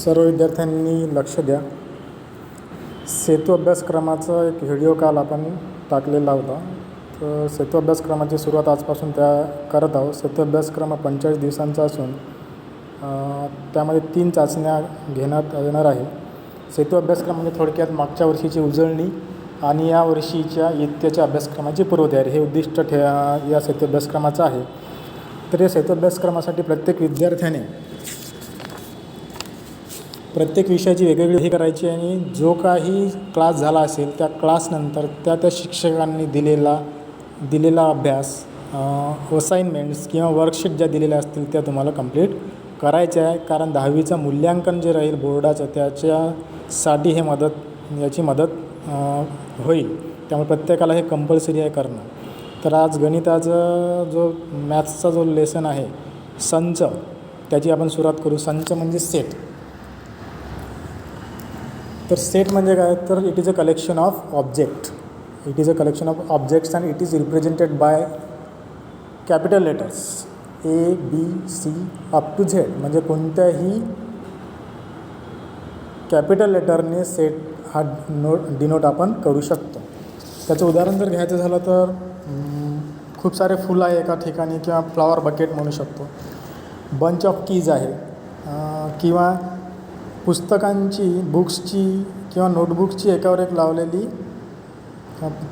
सर्व विद्यार्थ्यांनी लक्ष द्या. सेतू अभ्यासक्रमाचा एक व्हिडिओ काल आपण टाकलेला होता. तर सेतू अभ्यासक्रमाची सुरुवात आजपासून करत आहोत. सेतू अभ्यासक्रम 45 दिवसांचा असून त्यामध्ये 3 चाचण्या घेण्यात येणार आहे. सेतू अभ्यासक्रम म्हणजे थोडक्यात मागच्या वर्षीची उजळणी आणि या वर्षीच्या इयत्तेच्या अभ्यासक्रमाची पूर्वतयारी हे उद्दिष्ट या सेतू अभ्यासक्रमाचं आहे. तर या सेतू अभ्यासक्रमासाठी प्रत्येक विद्यार्थ्याने प्रत्येक विषयाची वेगवेगळी हे करायची आणि जो काही क्लास झाला असेल त्या क्लासनंतर त्या शिक्षकांनी दिलेला अभ्यास असाइनमेंट्स किंवा वर्कशीट ज्या दिलेल्या असतील त्या तुम्हाला कंप्लीट करायच्या आहे. कारण 10वीचं मूल्यांकन जे राहील बोर्डाचं त्याच्यासाठी याची मदत होईल. त्यामुळे प्रत्येकाला हे कंपल्सरी आहे करणं. तर आज गणिताचा जो मॅथ्सचा जो लेसन आहे संच, त्याची आपण सुरुवात करू. संच म्हणजे सेट. तर सेट म्हणजे काय, तर it is a collection of object. It is a collection of objects and it is represented by capital letters ABC up to Z. म्हणजे कोणत्याही कॅपिटल लेटरने सेट हा डिनोट आपण करू शकतो. त्याचं उदाहरण जर घ्यायचं झालं तर खूप सारे फुलं आहे एका ठिकाणी किंवा फ्लॉवर बकेट म्हणू शकतो. बंच ऑफ कीज आहे किंवा पुस्तकांची बुक्सची किंवा नोटबुक्सची एकावर एक लावलेली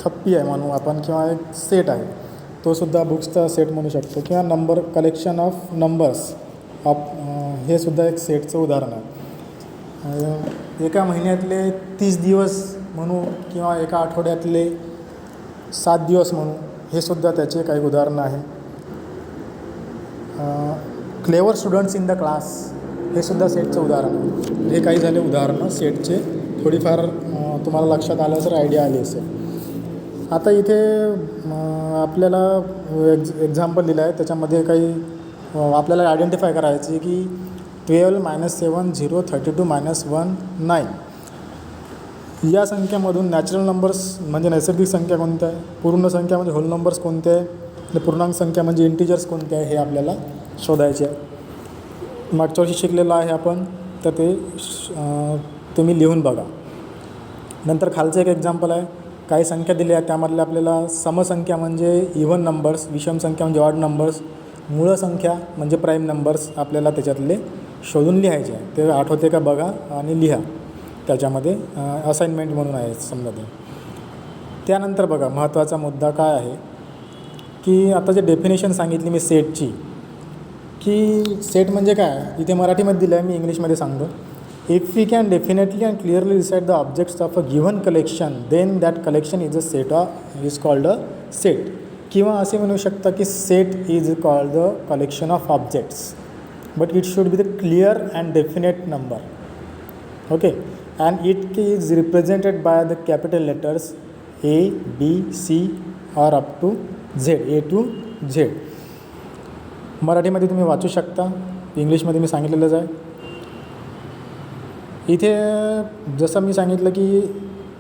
थप्पी आहे म्हणू आपण, किंवा एक सेट आहे तो सुद्धा बुक्सचा सेट म्हणू शकतो. किंवा कलेक्शन ऑफ नंबर्स हे सुद्धा एक सेटचं उदाहरण आहे. एका महिन्यातले 30 दिवस म्हणू किंवा एका आठवड्यातले 7 दिवस म्हणू, हे सुद्धा त्याचे काही उदाहरणं आहे. Clever students in the class हे सुद्धा सेटचं उदाहरण आहे. हे काही झाले उदाहरणं सेटचे. थोडीफार तुम्हाला लक्षात आलं तर आयडिया आली असेल. आता इथे आपल्याला एक्झाम्पल दिलं आहे. त्याच्यामध्ये काही आपल्याला आयडेंटिफाय करायची की 12 - 7 0 32 - 1 9 या संख्यामधून नॅचरल नंबर्स म्हणजे नैसर्गिक संख्या कोणत्या आहे, पूर्ण संख्या म्हणजे होल नंबर्स कोणते आहे आणि पूर्णांक संख्या म्हणजे इंटिजर्स कोणते आहे हे आपल्याला शोधायचे आहे. मागच्या वर्षी शिकलेलं आहे आपण, तर ते तुम्ही लिहून बघा. नंतर खालचं एक एक्झाम्पल आहे. काही संख्या दिल्या आहेत त्यामधल्या आपल्याला समसंख्या म्हणजे इव्हन नंबर्स, विषम संख्या म्हणजे ऑड नंबर्स, मूळ संख्या म्हणजे प्राईम नंबर्स आपल्याला त्याच्यातले शोधून लिहायचे आहे. ते आठवते का बघा आणि लिहा. त्याच्यामध्ये असाइनमेंट म्हणून आहे समजा ते. त्यानंतर बघा महत्त्वाचा मुद्दा काय आहे की आता जे डेफिनेशन सांगितली मी सेटची, की सेट म्हणजे काय इथे मराठीमध्ये दिलं आहे, मी इंग्लिशमध्ये सांगतो. If we can definitely and clearly decide the objects of a given collection then that collection is a set is called a set. किंवा असे म्हणू शकता की set is called the collection of objects but it should be the clear and definite number. Okay. And it is represented by the capital letters ABC or up to Z, A to Z. मराठीमध्ये तुम्ही वाचू शकता, इंग्लिशमध्ये मी सांगितलेलंच आहे. इथे जसं मी सांगितलं की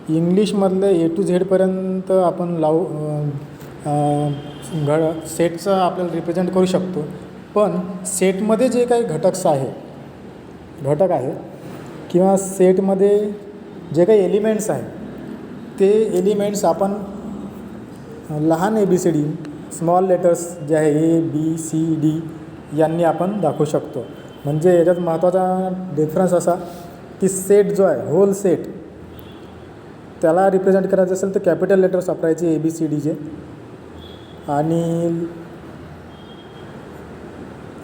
इंग्लिशमधले A to Z पर्यंत आपण सेटचं आपल्याला रिप्रेझेंट करू शकतो. पण सेटमध्ये जे काही घटक आहे किंवा सेटमध्ये जे काही एलिमेंट्स आहेत ते एलिमेंट्स आपण लहान ABCD स्मॉल लेटर्स जे आहे ABCD यांनी आपण दाखवू शकतो. म्हणजे याच्यात महत्त्वाचा डिफरन्स असा की सेट जो आहे होल सेट त्याला रिप्रेझेंट करायचं असेल तर कॅपिटल लेटर्स वापरायचे ABCDचे, आणि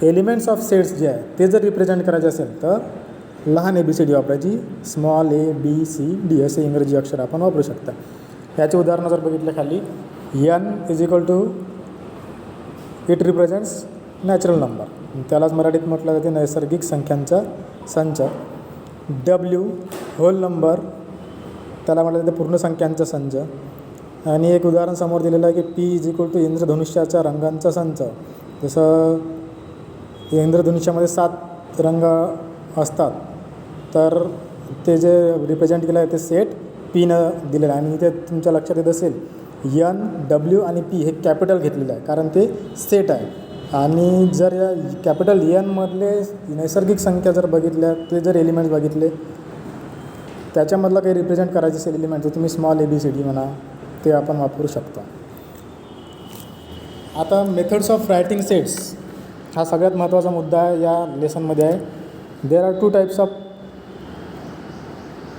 एलिमेंट्स ऑफ सेट्स जे आहे ते जर रिप्रेझेंट करायचे असेल तर लहान ABCD वापरायची, स्मॉल ABCD असे इंग्रजी अक्षर आपण वापरू शकता. ह्याचे उदाहरणं जर बघितलं खाली, N is equal to it represents natural number, त्यालाच मराठीत म्हटलं जाते नैसर्गिक संख्यांचा संच. W होल नंबर, त्याला म्हटलं जाते पूर्ण संख्यांचा संच. आणि एक उदाहरण समोर दिलेलं आहे की P इज इक्वल टू इंद्रधनुष्याच्या रंगांचा संच. जसं इंद्रधनुष्यामध्ये 7 रंग असतात, तर ते जे रिप्रेझेंट केलं आहे ते सेट Pनं दिलेलं आहे. आणि इथे तुमच्या लक्षात येत असेल N, W आणि P हे कॅपिटल घेतलेलं आहे कारण ते सेट आहे. आणि जर या कॅपिटल एनमधले नैसर्गिक संख्या जर बघितल्या, ते जर एलिमेंट्स बघितले, त्याच्यामधलं काही रिप्रेझेंट करायचे असेल एलिमेंट, तर तुम्ही स्मॉल ABCD म्हणा, ते आपण वापरू शकता. आता मेथड्स ऑफ रायटिंग सेट्स हा सगळ्यात महत्त्वाचा मुद्दा आहे या लेसनमध्ये आहे. There are 2 types of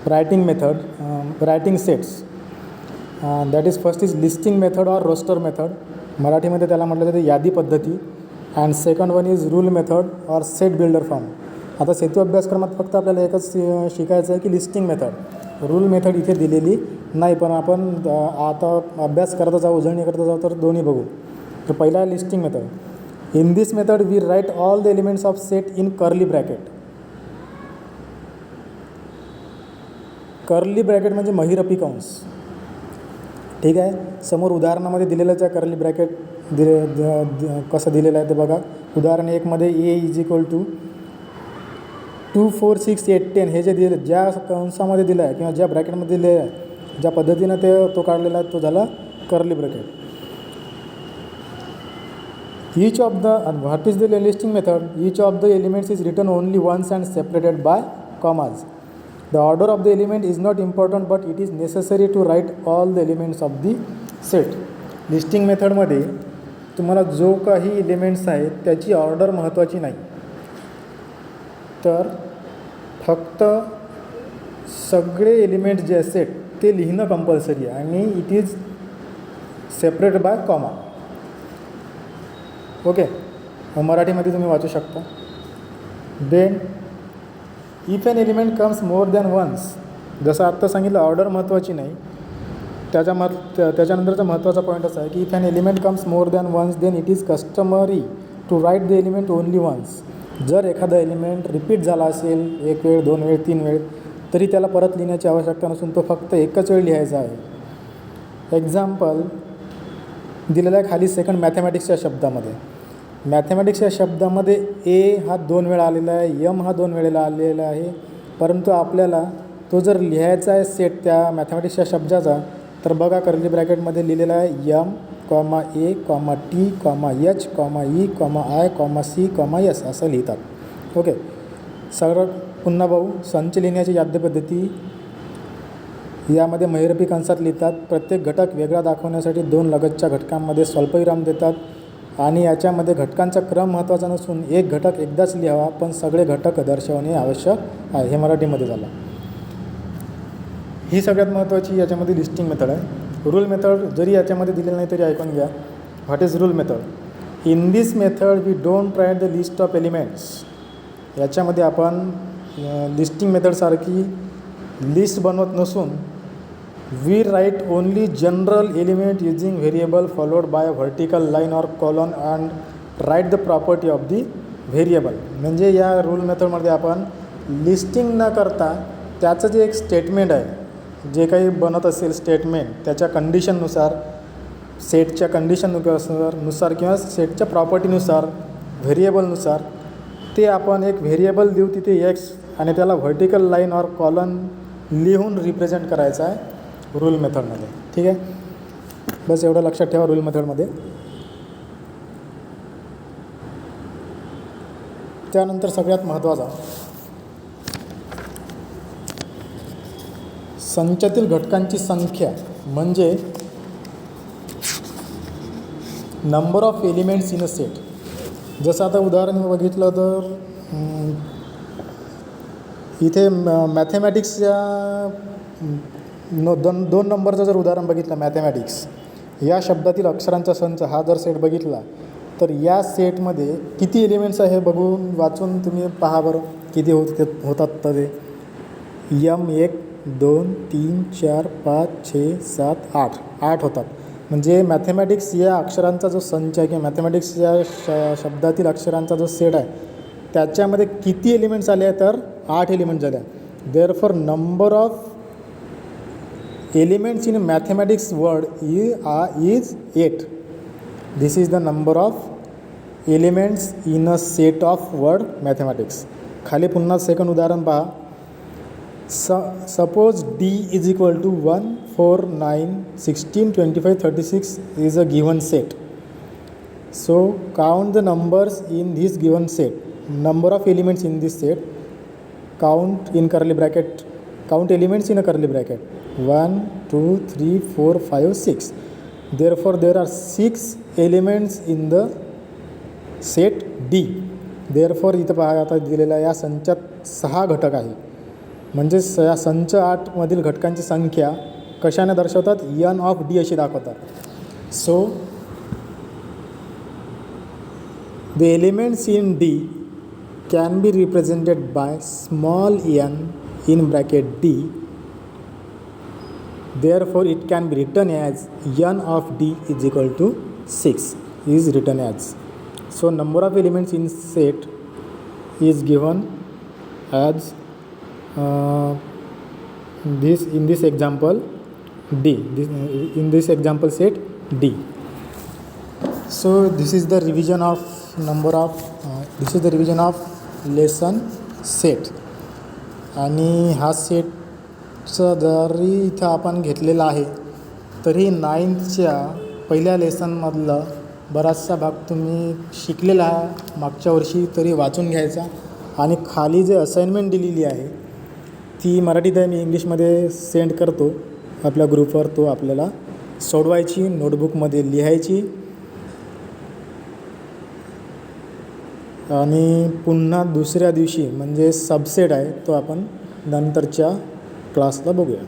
writing sets. That is first is listing method or roster method. मराठीमध्ये त्याला म्हटलं जाते यादी पद्धती. And second one is rule method or set builder form. आता सेतू अभ्यासक्रमात फक्त आपल्याला एकच शिकायचं आहे की लिस्टिंग मेथड. रूल मेथड इथे दिलेली नाही, पण आपण आता अभ्यास करता जाऊ, उजळणी करता जाऊ, तर दोन्ही बघू. तर पहिला आहे listing method. In this method we write all the elements of set in curly bracket. Curly bracket म्हणजे महिरपी कंस. ठीक आहे, समोर उदाहरणामध्ये दिलेलंच आहे कर्ली ब्रॅकेट कसं दिलेलं आहे ते बघा. उदाहरण 1 मध्ये A इज इक्वल टू 2 4 6 8 10 हे जे दिले, ज्या कंसामध्ये दिलं आहे किंवा ज्या ब्रॅकेटमध्ये दिले आहे, ज्या पद्धतीनं तो काढलेला आहे, तो झाला curly bracket. Each of the, and what is the listing method? Each of the elements is written only once and separated by commas. The order of the element is not important, but it is necessary to write all the elements of the set. Listing मेथडमध्ये तुम्हाला जो काही elements आहेत त्याची order महत्त्वाची नाही, तर फक्त सगळे एलिमेंट्स जे सेट ते लिहिणं कंपल्सरी आहे आणि it is separate by comma. Okay, मराठीमध्ये तुम्ही वाचू शकता. Then if an element comes more than once, जसं आत्ता सांगितलं ऑर्डर महत्त्वाची नाही, त्याच्यानंतरचा महत्त्वाचा पॉईंट असा आहे की if an element comes more than once then it is customary to write the element only once. जर एखादा एलिमेंट रिपीट झाला असेल 1 वेळ 2 वेळ 3 वेळ, तरी त्याला परत लिहिण्याची आवश्यकता नसून तो फक्त एकच वेळ लिहायचा आहे. एक्झाम्पल दिलेलं आहे खाली सेकंड मॅथमॅटिक्सच्या शब्दामध्ये. मॅथमॅटिक्सच्या शब्दामध्ये A हा 2 वेळा आलेला आहे, M हा 2 वेळेला आलेला आहे, परंतु आपल्याला तो जर लिहायचा आहे सेट त्या मॅथमॅटिक्सच्या शब्दाचा, तर बघा कर्ली ब्रॅकेटमध्ये लिहिलेला आहे M, A, T, H, E, I, C, S असं लिहितात. ओके, सगळं पुन्हा भाऊ संच लिहिण्याची याद्य पद्धती. यामध्ये महिरपी कंसात लिहितात. प्रत्येक घटक वेगळा दाखवण्यासाठी 2 लगतच्या घटकांमध्ये स्वल्पविराम देतात आणि याच्यामध्ये घटकांचा क्रम महत्त्वाचा नसून एक घटक एकदाच लिहावा, पण सगळे घटक दर्शवणे आवश्यक आहे. हे मराठीमध्ये झालं. ही सगळ्यात महत्त्वाची याच्यामध्ये लिस्टिंग मेथड आहे. रूल मेथड जरी याच्यामध्ये दिलेलं नाही तरी ऐकून घ्या. What is rule method? In this method we don't write the list of elements. याच्यामध्ये आपण लिस्टिंग मेथडसारखी लिस्ट बनवत नसून we write only general element using variable followed by vertical line or colon and write the property of the variable. म्हणजे या rule मेथडमध्ये आपण listing न करता त्याचं जे एक स्टेटमेंट आहे, जे काही बनत असेल स्टेटमेंट, त्याच्या कंडिशननुसार, सेटच्या कंडिशननुसार किंवा सेटच्या प्रॉपर्टीनुसार, व्हेरिएबलनुसार, ते आपण एक व्हेरिएबल देऊ तिथे एक्स आणि त्याला व्हर्टिकल लाईन ऑर कॉलन लिहून रिप्रेझेंट करायचं आहे रूल मेथडमध्ये. ठीक आहे, बस एवढं लक्षात ठेवा रूल मेथडमध्ये. त्यानंतर सगळ्यात महत्त्वाचा, संचातील घटकांची संख्या म्हणजे number of elements in a set. जसं आता उदाहरण बघितलं तर इथे मॅथमॅटिक्सच्या 2 नंबरचं जर उदाहरण बघितलं, मॅथमॅटिक्स या शब्दातील अक्षरांचा संच हा जर सेट बघितला, तर या सेटमध्ये किती एलिमेंट्स आहे हे बघून वाचून तुम्ही पहा बरं किती होतात. तर ते M 1 2 3 4 5 6 7 8 होतात. म्हणजे मॅथमॅटिक्स या अक्षरांचा जो संच आहे किंवा मॅथमॅटिक्स या शब्दातील अक्षरांचा जो सेट आहे त्याच्यामध्ये किती एलिमेंट्स आले आहे, तर 8 एलिमेंट्स झाले. Therefore number of elements in mathematics word is 8. This is the number of elements in a set of word mathematics. खाली पुन्हा सेकंड उदाहरण पहा. Suppose D is equal to 1 4 9 16 25 36 is a given set. So count the numbers in this given set. Number of elements in this set. Count in curly bracket. Count elements in a curly bracket. 1, 2, 3, 4, 5, 6. Therefore there are 6 elements in the set D. Therefore इथं पहा आता दिलेल्या या संचात 6 घटक आहे. म्हणजे या संच 8 मधील घटकांची संख्या कशाने दर्शवतात? n ऑफ D अशी दाखवतात. So the elements in D can be represented by small n in bracket D. Therefore it can be written as n of D is equal to 6 is written as. So number of elements in set is given as this in this example D. In this example set D. So this is the revision of lesson set. आणि हा सेटचा जरी इथं आपण घेतलेला आहे तरी 9thच्या पहिल्या लेसनमधलं बराचसा भाग तुम्ही शिकलेला आहे मागच्या वर्षी, तरी वाचून घ्यायचा. आणि खाली जे असाइनमेंट दिलेली आहे ती मराठीत आहे, मी इंग्लिशमध्ये सेंड करतो आपल्या ग्रुपवर. तो आपल्याला सोडवायची, नोटबुकमध्ये लिहायची आणि पुन्हा दुसऱ्या दिवशी म्हणजे सबसेट आहे तो आपण नंतरच्या क्लासला बघूया.